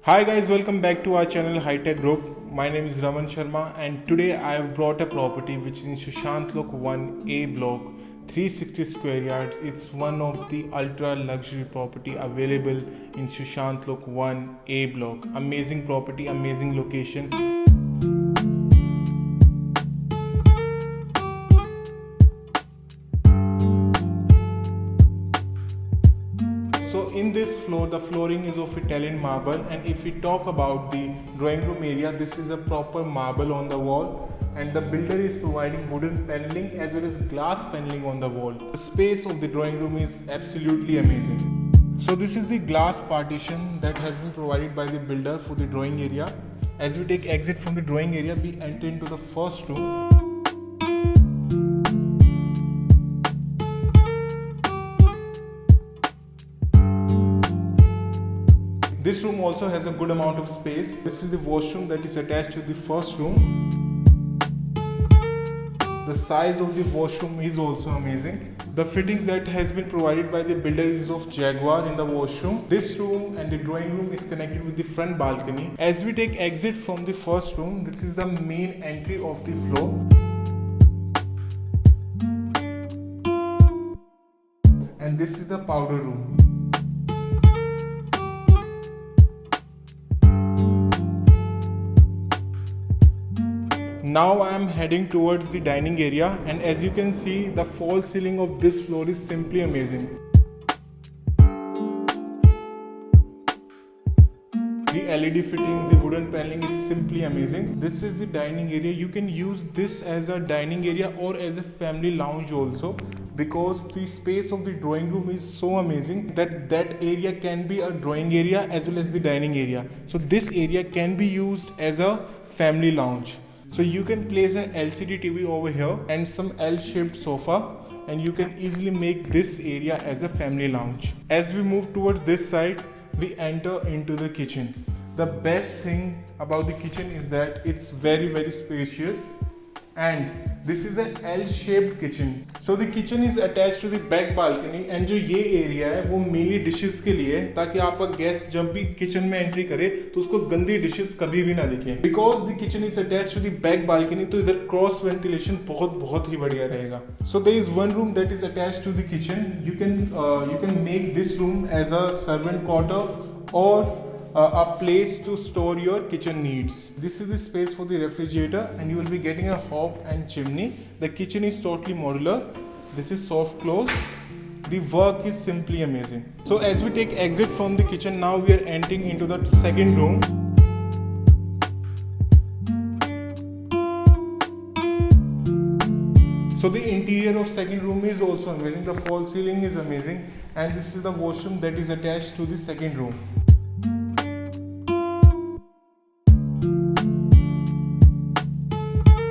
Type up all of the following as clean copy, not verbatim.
Hi guys, welcome back to our channel High Tech Group. My name is Raman Sharma and today I have brought a property which is in Sushant Lok 1A block, 360 square yards. It's one of the ultra luxury property available in Sushant Lok 1A block. Amazing property, amazing location. So in this floor, the flooring is of Italian marble, and if we talk about the drawing room area, this is a proper marble on the wall, and the builder is providing wooden paneling as well as glass paneling on the wall. The space of the drawing room is absolutely amazing. So this is the glass partition that has been provided by the builder for the drawing area. As we take exit from the drawing area, we enter into the first room. This room also has a good amount of space. This is the washroom that is attached to the first room. The size of the washroom is also amazing. The fittings that has been provided by the builder is of Jaguar in the washroom. This room and the drawing room is connected with the front balcony. As we take exit from the first room, this is the main entry of the floor. And this is the powder room. Now I am heading towards the dining area, and as you can see, the false ceiling of this floor is simply amazing. The LED fittings, the wooden paneling is simply amazing. This is the dining area. You can use this as a dining area or as a family lounge also, because the space of the drawing room is so amazing that area can be a drawing area as well as the dining area. So this area can be used as a family lounge. So you can place a LCD TV over here and some L-shaped sofa, and you can easily make this area as a family lounge. As we move towards this side, we enter into the kitchen. The best thing about the kitchen is that it's very spacious, and this is a L-shaped kitchen. So the kitchen is attached to the back balcony, and जो ये area है वो mainly dishes के लिए, ताकि आपका guest जब भी किचन में एंट्री करे तो उसको गंदी डिशेस कभी भी ना दिखे. Because the kitchen is attached to the back balcony, तो इधर क्रॉस वेंटिलेशन बहुत ही बढ़िया रहेगा. So there is one room that is attached to the kitchen. You can make this room as a servant quarter or a place to store your kitchen needs. This is the space for the refrigerator, and you will be getting a hob and chimney. The kitchen is totally modular. This is soft close. The work is simply amazing. So as we take exit from the kitchen, now we are entering into the second room. So the interior of second room is also amazing. The false ceiling is amazing, and this is the washroom that is attached to the second room.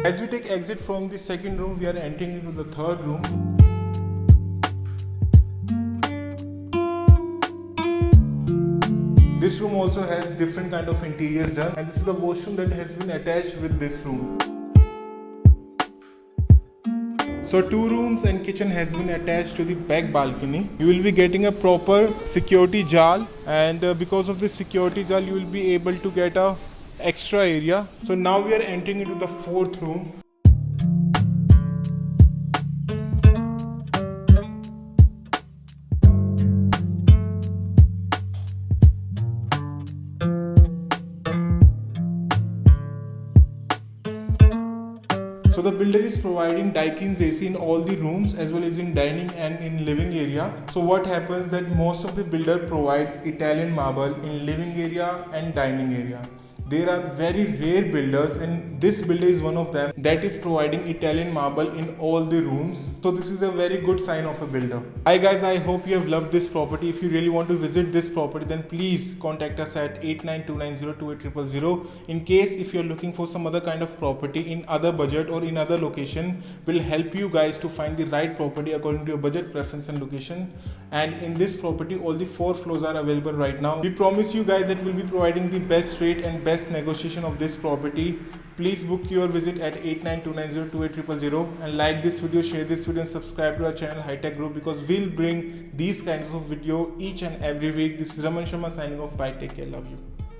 As we take exit from the second room, we are entering into the third room. This room also has different kind of interiors done, and this is the washroom that has been attached with this room. So two rooms and kitchen has been attached to the back balcony. You will be getting a proper security jal, and because of the security jal, you will be able to get a extra area. So now we are entering into the fourth room. So the builder is providing Daikin's AC in all the rooms as well as in dining and in living area. So what happens that most of the builder provides Italian marble in living area and dining area. There are very rare builders, and this builder is one of them, that is providing Italian marble in all the rooms. So this is a very good sign of a builder. Hi guys, I hope you have loved this property. If you really want to visit this property, then please contact us at 8929028000. In case if you are looking for some other kind of property in other budget or in other location, we'll help you guys to find the right property according to your budget, preference and location. And in this property, all the 4 floors are available right now. We promise you guys that we'll be providing the best rate and best negotiation of this property. Please book your visit at 8929028000 and like this video, share this video and subscribe to our channel High Tech Group, because we'll bring these kinds of video each and every week. This is Raman Sharma signing off. Bye, take care, love you.